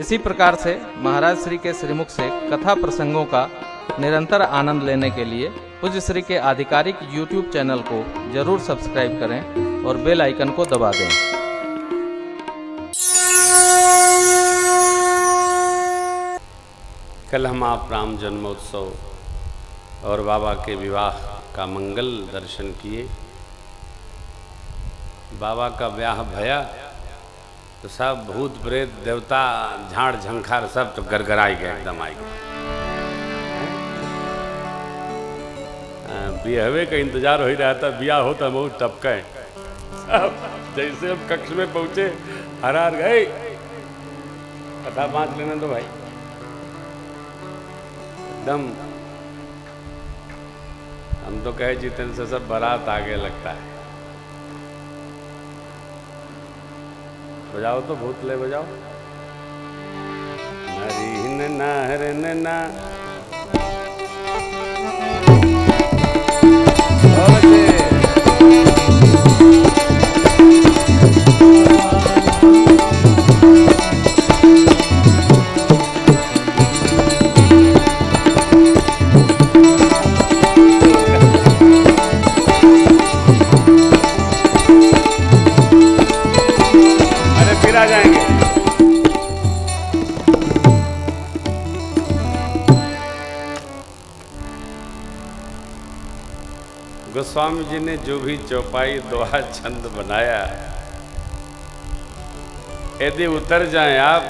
इसी प्रकार से महाराज श्री के श्रीमुख से कथा प्रसंगों का निरंतर आनंद लेने के लिए पूज्य श्री के आधिकारिक YouTube चैनल को जरूर सब्सक्राइब करें और बेल आइकन को दबा दें। कल हम आप राम जन्मोत्सव और बाबा के विवाह का मंगल दर्शन किए। बाबा का ब्याह भया तो सब भूत प्रेत देवता झाड़ झंखार सब तो गरगराई गए, एकदम आई गए। ब्याहवे का इंतजार हो ही रहा था, ब्याह होता बहुत टपका सब जैसे हम कक्ष में पहुंचे हरार गए। कथा 5 लेना तो भाई एकदम हम तो कहे जितने से सब बारात आगे लगता है। बजाओ तो भूतले बजाओ। नरी न हर न गोस्वामी जी ने जो भी चौपाई दोहा छंद बनाया, यदि उतर जाएं आप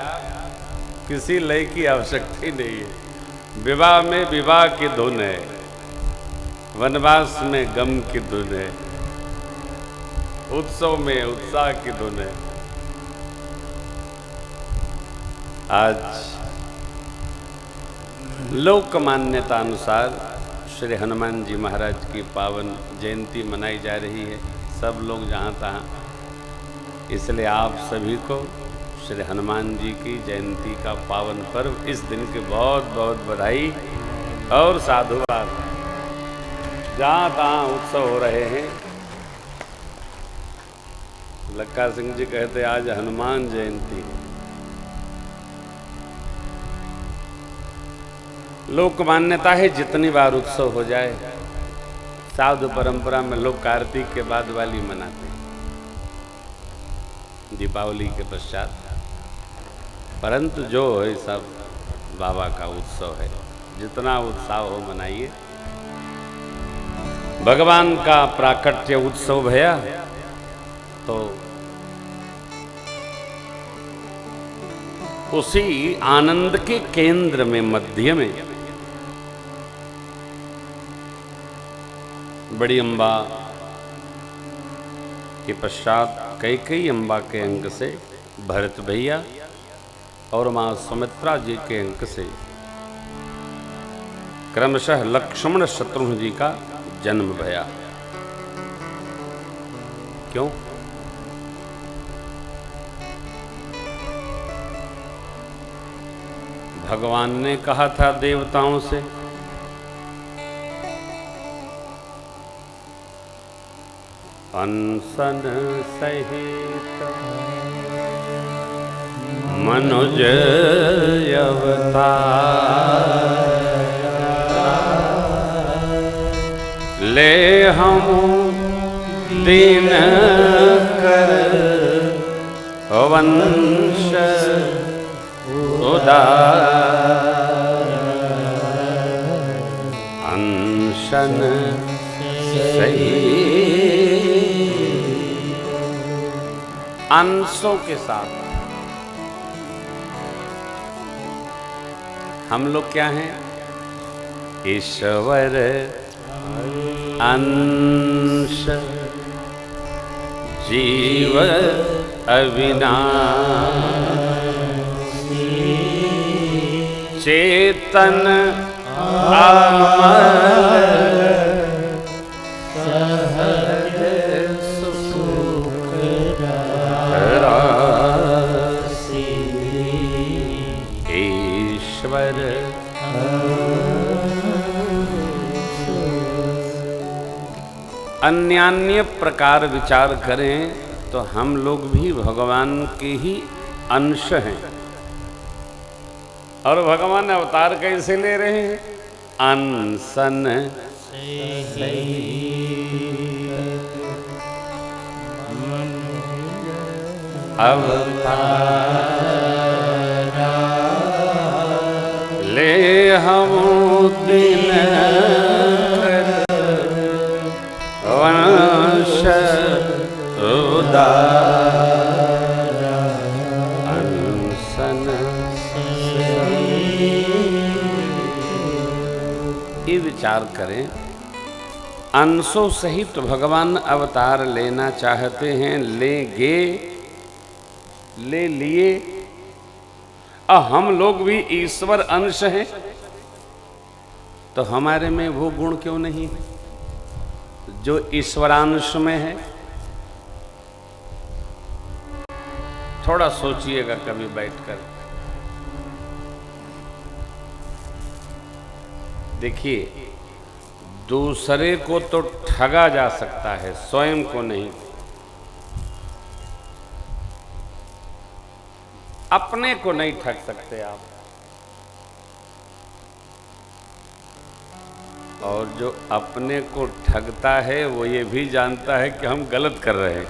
किसी लय की आवश्यकता ही नहीं है। विवाह में विवाह की धुन है, वनवास में गम की धुन है, उत्सव में उत्साह की धुन है। आज लोक मान्यता अनुसार श्री हनुमान जी महाराज की पावन जयंती मनाई जा रही है, सब लोग जहाँ तहाँ। इसलिए आप सभी को श्री हनुमान जी की जयंती का पावन पर्व, इस दिन की बहुत बहुत बधाई और साधुवाद। जहाँ तहाँ उत्सव हो रहे हैं। लक्का सिंह जी कहते आज हनुमान जयंती है। लोक मान्यता है जितनी बार उत्सव हो जाए। साधु परंपरा में लोग कार्तिक के बाद वाली मनाते हैं, दीपावली के पश्चात। परंतु जो है सब बाबा का उत्सव है, जितना उत्साह हो मनाइए। भगवान का प्राकट्य उत्सव भया तो उसी आनंद के केंद्र में, मध्य में बड़ी अम्बा के पश्चात कैकेयी अम्बा के अंक से भरत भैया और मां सुमित्रा जी के अंक से क्रमशः लक्ष्मण शत्रुघ्न जी का जन्म भया। क्यों? भगवान ने कहा था देवताओं से, अनशन सहित मनुज अवतार, ले हम दीन कर वंश उदार, अनशन सही। अंशों के साथ हम लोग क्या हैं? ईश्वर अंश जीव अविनाशी, चेतन अमर अन्यान्य प्रकार विचार करें तो हम लोग भी भगवान के ही अंश हैं। और भगवान अवतार कैसे ले रहे हैं? अनशन अवतार ले हम दिन वंश उदार अनशन। ये विचार करें, अंशों सहित भगवान अवतार लेना चाहते हैं, लेंगे, ले लिए। और हम लोग भी ईश्वर अंश हैं, तो हमारे में वो गुण क्यों नहीं है जो ईश्वरांश में है? थोड़ा सोचिएगा कभी बैठकर। देखिए, दूसरे को तो ठगा जा सकता है, स्वयं को नहीं। अपने को नहीं ठग सकते आप। और जो अपने को ठगता है वो ये भी जानता है कि हम गलत कर रहे हैं।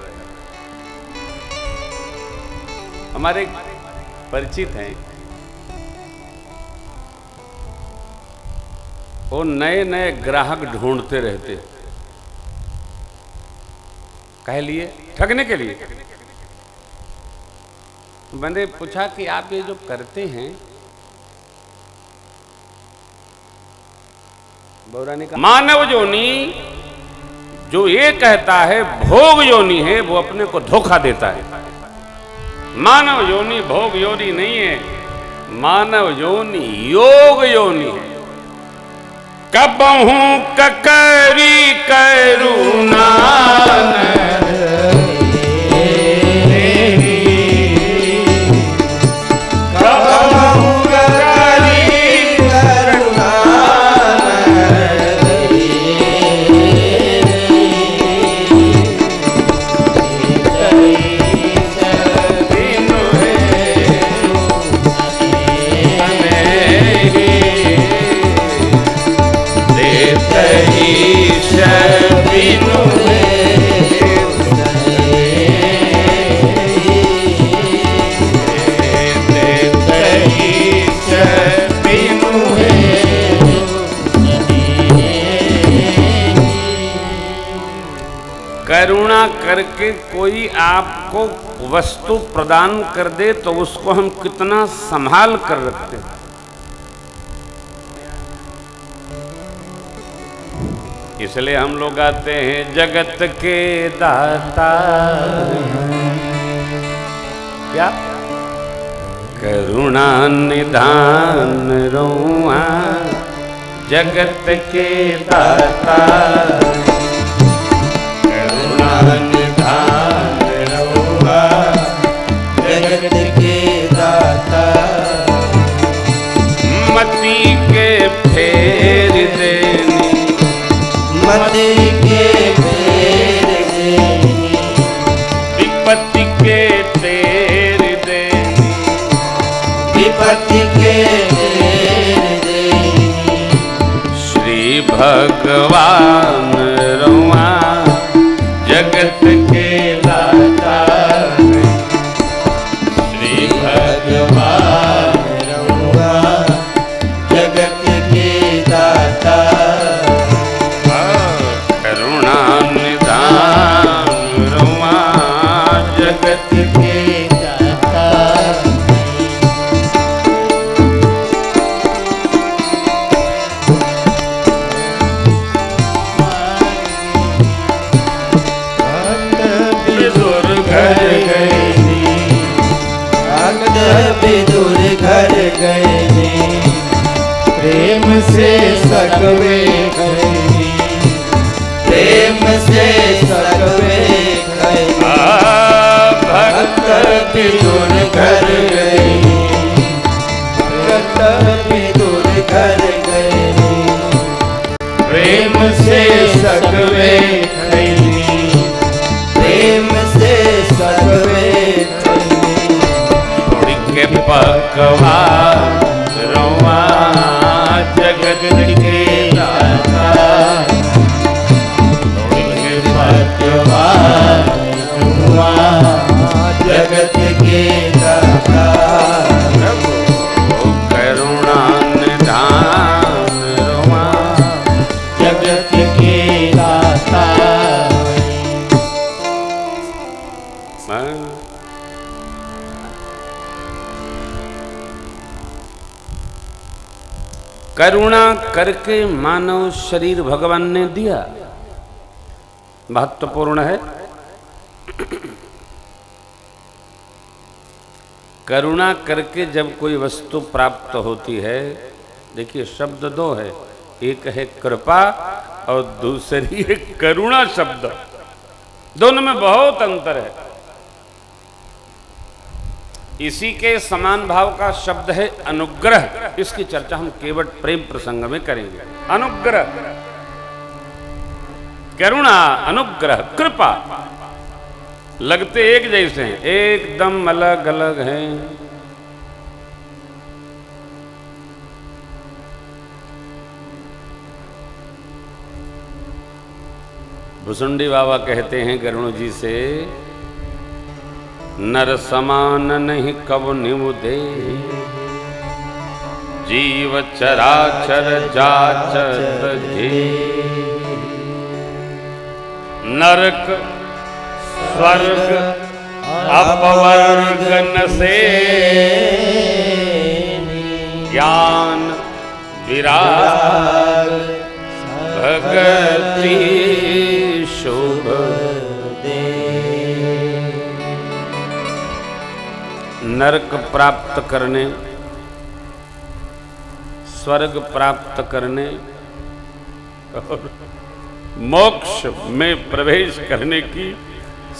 हमारे परिचित हैं, वो नए नए ग्राहक ढूंढते रहते, कह लिए ठगने के लिए। मैंने पूछा कि आप ये जो करते हैं, बौरानी का मानव योनि जो ये कहता है भोग योनि है, वो अपने को धोखा देता है। मानव योनि भोग योनि नहीं है, मानव योनि योग योनि है। कबहू ककरी करुणा करुणा करके कोई आपको वस्तु प्रदान कर दे तो उसको हम कितना संभाल कर रखते हैं। इसलिए हम लोग आते हैं जगत के दाता, क्या करुणा निधान रोआ जगत के दाता, करुणा निधान रोआ जगत के दाता। मति के फेर देनी, मति के फेर देनी, विपत्ति के तेर देनी, विपत्ति के तेर देनी। श्री भगवान रुआ जगत के दाता, श्री भगवान रुआ जगत के दाता। करुणा निधान रुआ जगत के दाता। विदुर घर गए, विदुर घर गए, प्रेम से सकवे गए, प्रेम से सकवे गए। भक्त विदुर घर गए, भक्त विदुर घर गए, प्रेम से सकवे गए, प्रेम से सकवे गए। छोड़ के पकवान करुणा करके मानव शरीर भगवान ने दिया, महत्वपूर्ण है। करुणा करके जब कोई वस्तु प्राप्त होती है, देखिए शब्द दो है, एक है कृपा और दूसरी है करुणा शब्द, दोनों में बहुत अंतर है। इसी के समान भाव का शब्द है अनुग्रह। इसकी चर्चा हम केवल प्रेम प्रसंग में करेंगे। अनुग्रह, करुणा, अनुग्रह, कृपा लगते एक जैसे हैं, एकदम अलग अलग हैं। भुसुंडी बाबा कहते हैं गरुण जी से, नर समान नहीं कब निमुदे, जीव चराचर जाचत जे, नरक स्वर्ग अपवर्ग न से, ज्ञान विराग भगति शुभ दे। नरक प्राप्त करने, स्वर्ग प्राप्त करने और मोक्ष में प्रवेश करने की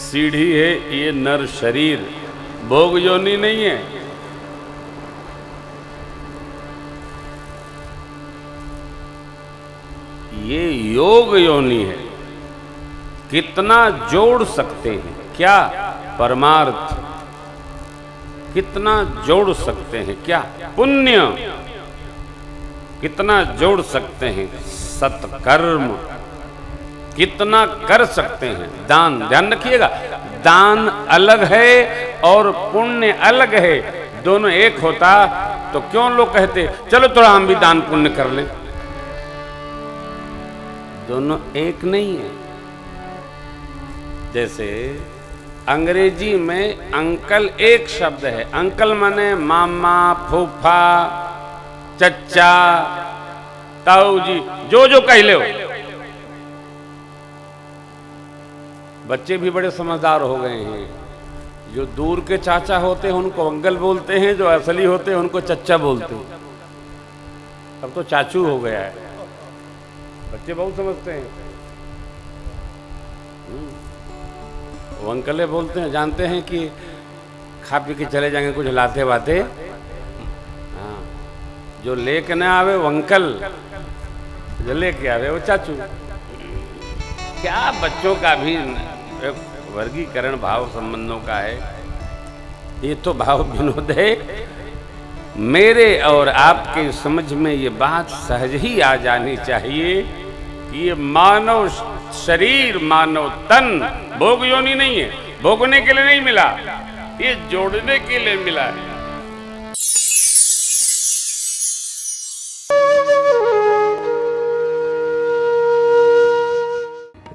सीढ़ी है ये नर शरीर, भोग योनि नहीं है। ये योग योनि है। कितना जोड़ सकते हैं, क्या परमार्थ, कितना जोड़ सकते हैं, क्या पुण्य, कितना जोड़ सकते हैं, सत्कर्म कितना कर सकते हैं, दान, ध्यान रखिएगा, दान अलग है और पुण्य अलग है। दोनों एक होता तो क्यों लोग कहते चलो थोड़ा हम भी दान पुण्य कर लें। दोनों एक नहीं है। जैसे अंग्रेजी में अंकल एक शब्द है, अंकल माने मामा, फूफा, चच्चा, ताऊ जी, जो जो कह ले। बच्चे भी बड़े समझदार हो गए हैं। जो दूर के चाचा होते हैं उनको अंकल बोलते हैं, जो असली होते हैं उनको चच्चा बोलते हैं। अब तो चाचू हो गया है, बच्चे बहुत समझते हैं। वो अंकले बोलते हैं, जानते हैं कि खा पी के चले जाएंगे, कुछ लाते वाते। हाँ, जो लेके न आवे वो अंकल, जो लेके आवे वो चाचू। क्या बच्चों का भी वर्गीकरण भाव संबंधों का है। ये तो भाव विनोद है। मेरे और आपके समझ में ये बात सहज ही आ जानी चाहिए कि ये मानव शरीर, मानव तन भोग योनि नहीं है, भोगने के लिए नहीं मिला, ये जोड़ने के लिए मिला है।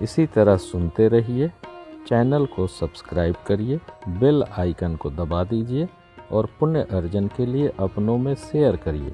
इसी तरह सुनते रहिए, चैनल को सब्सक्राइब करिए, बेल आइकन को दबा दीजिए और पुण्य अर्जन के लिए अपनों में शेयर करिए।